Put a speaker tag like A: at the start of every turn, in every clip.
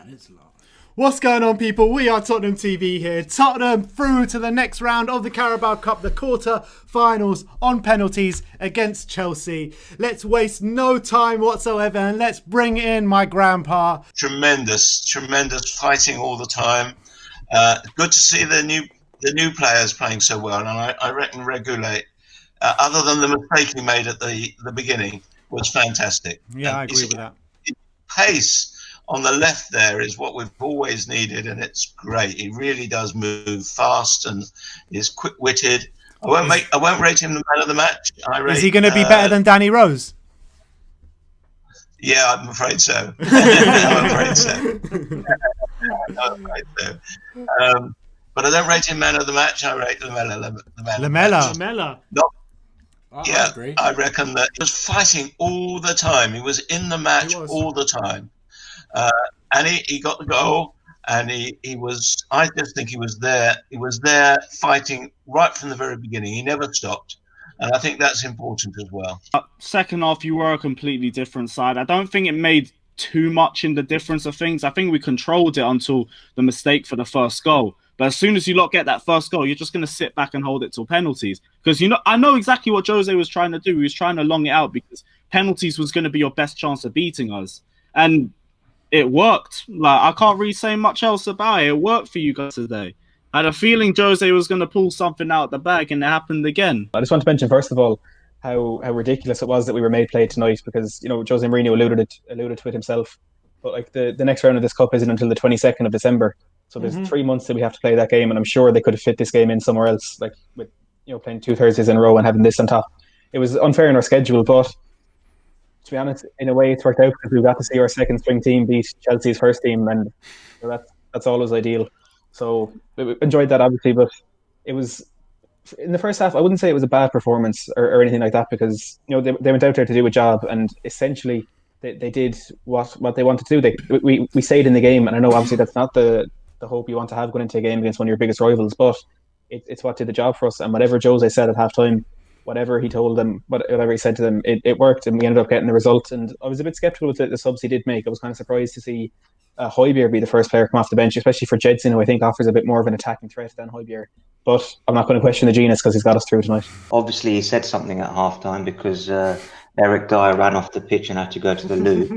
A: That is a lot.
B: What's going on, people? We are Tottenham TV here. Tottenham through to the next round of the Carabao Cup, the quarter-finals on penalties against Chelsea. Let's waste no time whatsoever and let's bring in my grandpa.
C: Tremendous fighting all the time. Good to see the new players playing so well, and I reckon Regulate, other than the mistake he made at the beginning, was fantastic.
B: Yeah,
C: and
B: I agree with that.
C: Pace on the left there is what we've always needed, and it's great. He really does move fast and is quick-witted. I won't rate him the man of the match.
B: Is he going to be better than Danny Rose?
C: Yeah, I'm afraid so. I'm afraid so. But I don't rate him man of the match. I rate
B: Lamela.
C: Yeah, I reckon that he was fighting all the time. He was in the match all the time. And he got the goal, and he was. I just think he was there. He was there fighting right from the very beginning. He never stopped, and I think that's important as well.
D: Second half, you were a completely different side. I don't think it made too much in the difference of things. I think we controlled it until the mistake for the first goal. But as soon as you get that first goal, you're just going to sit back and hold it till penalties. Because I know exactly what Jose was trying to do. He was trying to long it out because penalties was going to be your best chance of beating us, and it worked. Like, I can't really say much else about it. It worked for you guys today. I had a feeling Jose was going to pull something out the bag, and it happened again.
E: I just want to mention, first of all, how ridiculous it was that we were made play tonight, because Jose Mourinho alluded to it himself. But like the next round of this cup isn't until the 22nd of December, so there's 3 months that we have to play that game, and I'm sure they could have fit this game in somewhere else, like with playing 2 Thursdays in a row and having this on top. It was unfair in our schedule, but to be honest, in a way, it's worked out because we got to see our second string team beat Chelsea's first team, and that's always ideal. So we enjoyed that, obviously, but it was in the first half. I wouldn't say it was a bad performance or anything like that, because they went out there to do a job, and essentially they did what they wanted to do. We stayed in the game, and I know obviously that's not the hope you want to have going into a game against one of your biggest rivals, but it's what did the job for us. And whatever Jose said at halftime, whatever he told them, whatever he said to them, it worked, and we ended up getting the result. And I was a bit sceptical with the subs he did make. I was kind of surprised to see Højbjerg be the first player come off the bench, especially for Jedson, who I think offers a bit more of an attacking threat than Højbjerg. But I'm not going to question the genius because he's got us through tonight.
F: Obviously, he said something at halftime because Eric Dyer ran off the pitch and had to go to the loo.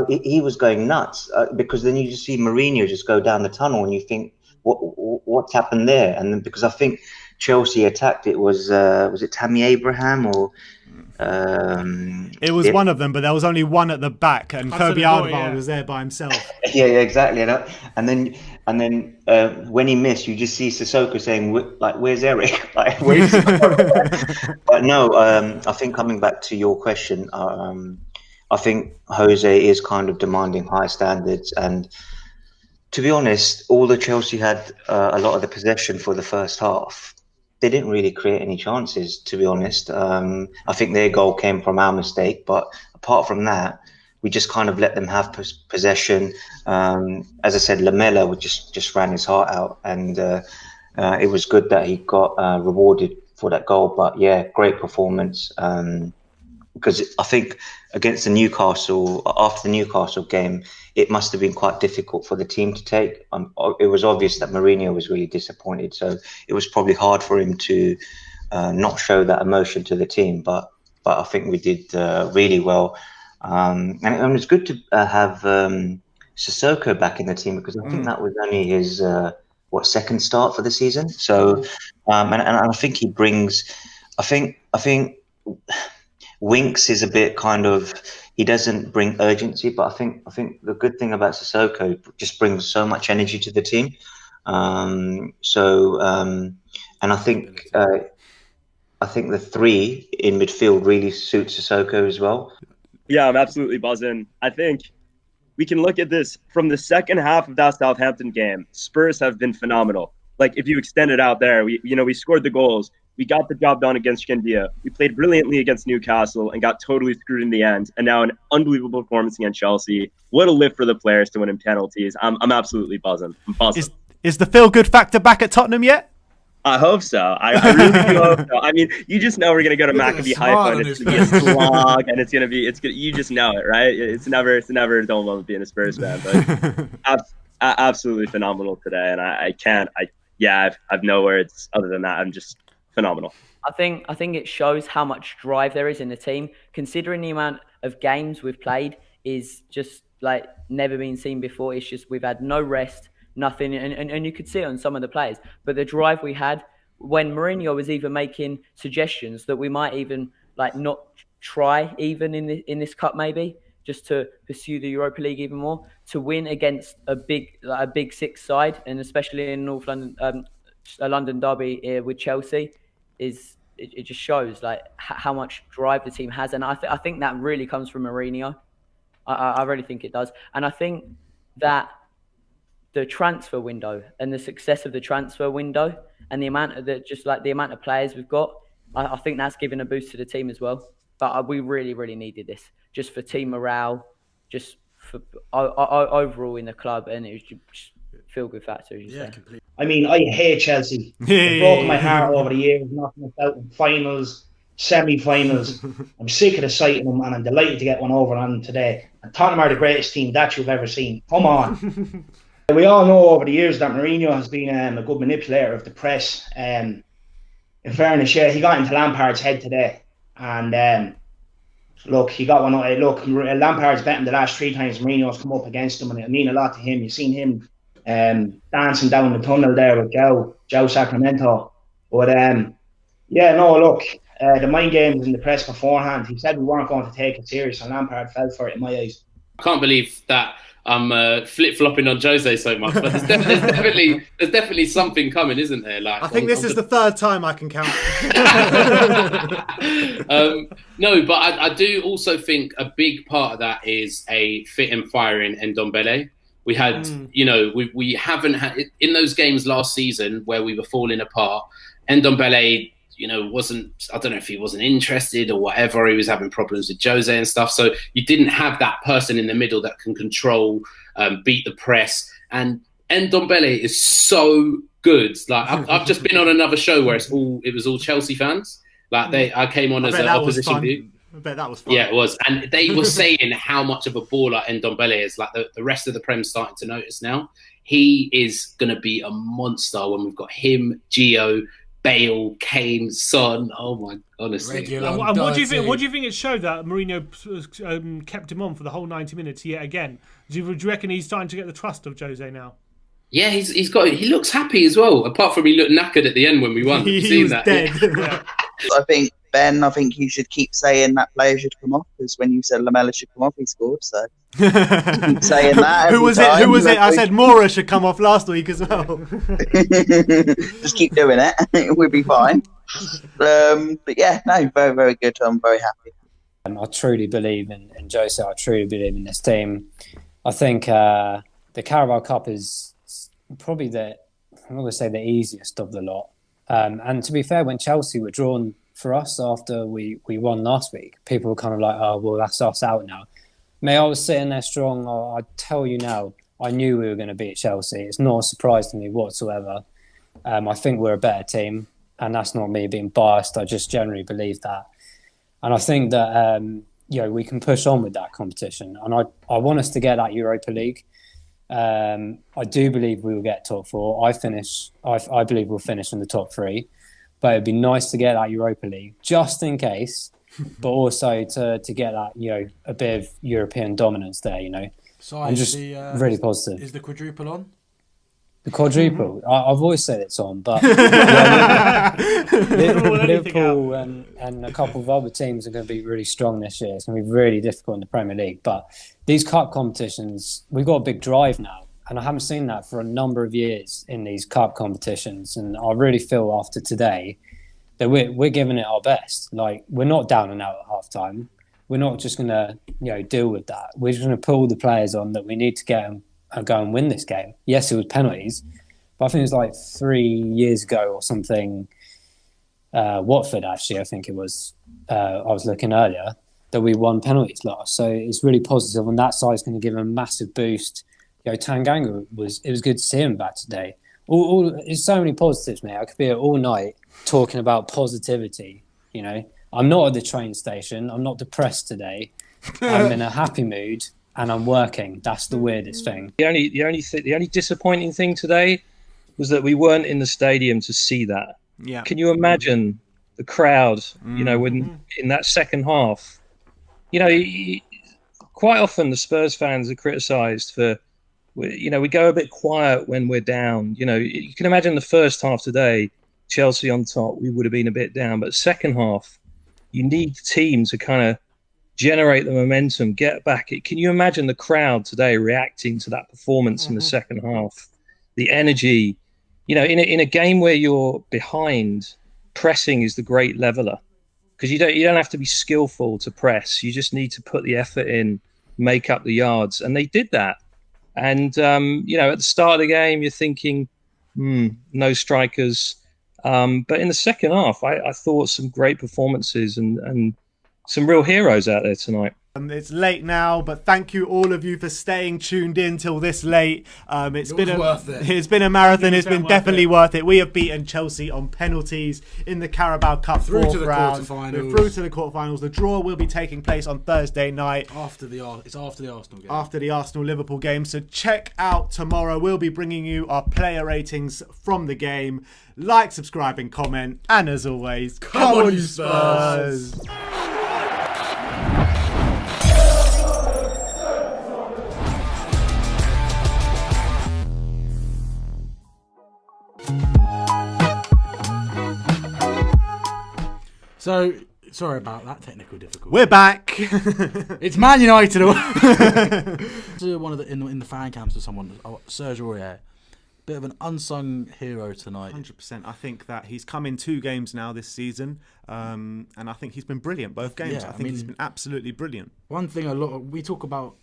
F: He was going nuts because then you just see Mourinho just go down the tunnel, and you think, what's happened there? And then, because I think Chelsea attacked, it was it Tammy Abraham or
B: it was one of them, but there was only one at the back, and Kobe Alderweireld was there by himself.
F: Yeah, exactly. And then when he missed, you just see Sissoko saying, like, "Where's Eric?" Like, where's But no, I think coming back to your question, I think Jose is kind of demanding high standards, and to be honest, although Chelsea had a lot of the possession for the first half, they didn't really create any chances, to be honest. I think their goal came from our mistake, but apart from that, we just kind of let them have possession. As I said, Lamela just ran his heart out, and it was good that he got rewarded for that goal. But yeah, great performance. Because I think against the Newcastle, after the Newcastle game, it must have been quite difficult for the team to take. It was obvious that Mourinho was really disappointed, so it was probably hard for him to not show that emotion to the team. But I think we did really well, and it was good to have Sissoko back in the team, because I think that was only his second start for the season. So and I think he brings. I think. Winks is a bit kind of, he doesn't bring urgency, but I think the good thing about Sissoko just brings so much energy to the team. And I think the 3 in midfield really suits Sissoko as well.
G: Yeah, I'm absolutely buzzing. I think we can look at this from the second half of that Southampton game. Spurs have been phenomenal. Like, if you extend it out there, we scored the goals. We got the job done against Skandia. We played brilliantly against Newcastle and got totally screwed in the end. And now an unbelievable performance against Chelsea. What a lift for the players to win in penalties. I'm absolutely buzzing. I'm buzzing.
B: Is the feel-good factor back at Tottenham yet?
G: I hope so. I really do hope so. I mean, you just know we're gonna go to McAfee Haifa and it's gonna be a slog, and it's gonna. You just know it, right? It's never a dull moment being a Spurs fan, but absolutely phenomenal today, and I've no words other than that. I'm just phenomenal.
A: I think it shows how much drive there is in the team, considering the amount of games we've played is just like never been seen before. It's just we've had no rest. Nothing, and you could see it on some of the players. But the drive we had when Mourinho was even making suggestions that we might even like not try even in this cup, maybe just to pursue the Europa League even more, to win against a big six side, and especially in North London, a London derby with Chelsea, it just shows like how much drive the team has, and I think that really comes from Mourinho. I really think it does, and I think that the transfer window and the success of the transfer window and the amount of players we've got, I think that's given a boost to the team as well. But we really, really needed this just for team morale, just for overall in the club, and it was just feel-good factor.
H: Completely. I mean, I hate Chelsea. It's broken my heart over the years, knocking us out in finals, semi-finals. I'm sick of the sight of them, and I'm delighted to get one over on them today. And Tottenham are the greatest team that you've ever seen. Come on. We all know over the years that Mourinho has been a good manipulator of the press. In fairness, he got into Lampards' head today. And look, he got one. Look, Lampards bet him the last 3 times Mourinho's come up against him, and it'll mean a lot to him. You've seen him dancing down the tunnel there with Joe Sacramento. But look, the mind games in the press beforehand, he said we weren't going to take it serious, and Lampard fell for it in my eyes.
I: I can't believe that I'm flip-flopping on Jose so much, but there's definitely something coming, isn't there? Like,
B: I think this is the 3rd time I can count.
I: No, but I do also think a big part of that is a fit and firing NDombele. We had, we haven't had in those games last season where we were falling apart. NDombele, wasn't, I don't know if he wasn't interested or whatever. He was having problems with Jose and stuff. So you didn't have that person in the middle that can control, beat the press. And NDombele is so good. Like I've just been on another show where it was all Chelsea fans. Like I came on as an opposition view.
B: I bet that was fun.
I: Yeah, it was. And they were saying how much of a baller NDombele is. Like the rest of the Prem's starting to notice now. He is going to be a monster when we've got him, Gio, Bale, Kane, Son. Oh my, honestly.
J: And what do you think? What do you think it showed that Mourinho kept him on for the whole 90 minutes yet again? Do you reckon he's starting to get the trust of Jose now?
I: Yeah, he looks happy as well. Apart from he looked knackered at the end when we won.
B: He was dead.
K: Yeah. I think you should keep saying that player should come off, because when you said Lamela should come off, he scored. So keep saying that.
B: Who was it? I said Mora should come off last week as well.
K: Just keep doing it. We'll be fine. But yeah, no, very, very good. I'm very happy.
L: I truly believe in Jose. I truly believe in this team. I think the Carabao Cup is probably I'm not going to say the easiest of the lot. And to be fair, when Chelsea were drawn for us after we won last week, people were kind of like, oh, well, that's us out now. Mate, I was sitting there strong. I tell you now, I knew we were going to beat Chelsea. It's not a surprise to me whatsoever. I think we're a better team, and that's not me being biased. I just generally believe that. And I think that, we can push on with that competition. And I want us to get that Europa League. I do believe we will get top 4. I believe we'll finish in the top 3. But it'd be nice to get that Europa League just in case, but also to get that, a bit of European dominance there,
H: So
L: I'm just really positive.
H: Is the quadruple on?
L: The quadruple? I've always said it's on, but Liverpool and a couple of other teams are going to be really strong this year. It's going to be really difficult in the Premier League. But these cup competitions, we've got a big drive now. And I haven't seen that for a number of years in these cup competitions. And I really feel after today that we're giving it our best. Like, we're not down and out at half time. We're not just going to, deal with that. We're just going to pull the players on that we need to get them and go and win this game. Yes, it was penalties, but I think it was like 3 years ago or something. Watford, actually, I think it was. I was looking earlier that we won penalties last. So it's really positive on that side. It's going to give them a massive boost. Tanganga it was good to see him back today. There's so many positives, mate. I could be here all night talking about positivity. You know, I'm not at the train station. I'm not depressed today. I'm in a happy mood and I'm working. That's the weirdest thing.
M: The only disappointing thing today was that we weren't in the stadium to see that.
B: Yeah.
M: Can you imagine the crowd? You know, when in that second half, you know, quite often the Spurs fans are criticised for, you know, we go a bit quiet when we're down. You know, you can imagine the first half today, Chelsea on top, we would have been a bit down. But second half, you need the team to kind of generate the momentum, get back. Can you imagine the crowd today reacting to that performance in the second half? The energy, you know, in a game where you're behind, pressing is the great leveler, because you don't have to be skillful to press. You just need to put the effort in, make up the yards, and they did that. And you know, at the start of the game, you're thinking, no strikers. But in the second half, I thought some great performances and some real heroes out there tonight.
B: It's late now, but thank you all of you for staying tuned in till this late. It's been a marathon. It's been definitely worth it. We have beaten Chelsea on penalties in the Carabao Cup fourth round. We're through to the quarterfinals. The draw will be taking place on Thursday night
N: after the Arsenal game.
B: After the Arsenal-Liverpool game. So check out tomorrow. We'll be bringing you our player ratings from the game. Like, subscribe, and comment. And as always, come on, you Spurs!
N: So, sorry about that technical difficulty.
B: We're back.
N: It's Man United. One of the in the fan camps or someone, Serge Aurier, bit of an unsung hero tonight.
B: 100%. I think that he's come in 2 games now this season, and I think he's been brilliant both games. I think he's been absolutely brilliant.
N: One thing we talk about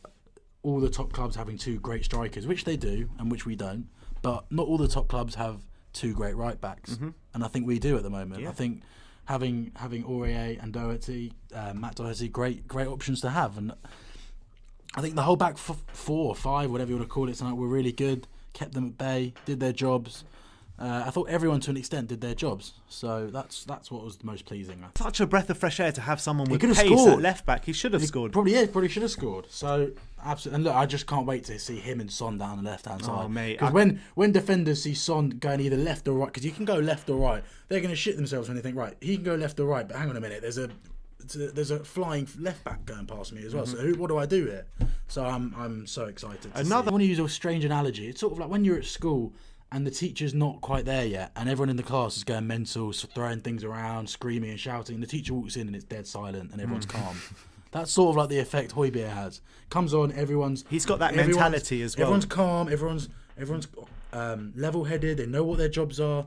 N: all the top clubs having 2 great strikers, which they do and which we don't, but not all the top clubs have 2 great right backs, and I think we do at the moment. I think having Aurier and Doherty, Matt Doherty, great options to have, and I think the whole back 4 or 5, whatever you want to call it tonight, were really good. Kept them at bay, did their jobs. I thought everyone, to an extent, did their jobs. So that's what was the most pleasing.
B: Such a breath of fresh air to have someone with pace at left back. He should have scored.
N: Probably should have scored. So absolutely. And look, I just can't wait to see him and Son down the left hand side.
B: Oh mate,
N: because when defenders see Son going either left or right, because you can go left or right, they're going to shit themselves when they think, right, he can go left or right, but hang on a minute, there's a flying left back going past me as well. So what do I do here? So I'm so excited. I want to use a strange analogy. It's sort of like when you're at school and the teacher's not quite there yet, and everyone in the class is going mental, throwing things around, screaming and shouting, and the teacher walks in and it's dead silent and everyone's calm. That's sort of like the effect Højbjerg has. Comes on, he's got that mentality as well. Everyone's calm, everyone's level-headed, they know what their jobs are.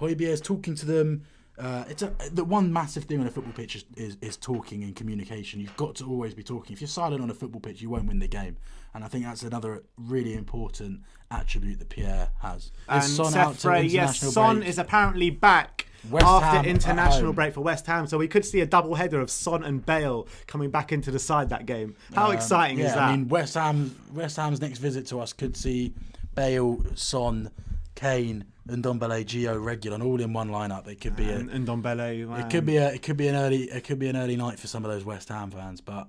N: Højbjerg's talking to them. The one massive thing on a football pitch is talking and communication. You've got to always be talking. If you're silent on a football pitch, you won't win the game. And I think that's another really important attribute that Pierre has.
B: And Seth Frey, yes, Son is apparently back after international break for West Ham. So we could see a double header of Son and Bale coming back into the side that game. How exciting is that?
N: I mean, West Ham's next visit to us could see Bale, Son, Kane, NDombele, Gio, Regulon, all in one lineup. It could be
B: NDombele.
N: Wow. It could be an early night for some of those West Ham fans, but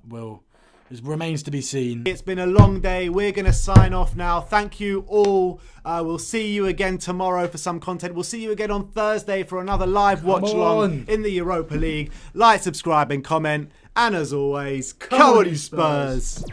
N: it remains to be seen.
B: It's been a long day. We're going to sign off now. Thank you all. We'll see you again tomorrow for some content. We'll see you again on Thursday for another live watch along in the Europa League. Like, subscribe, and comment. And as always, come on, you Spurs.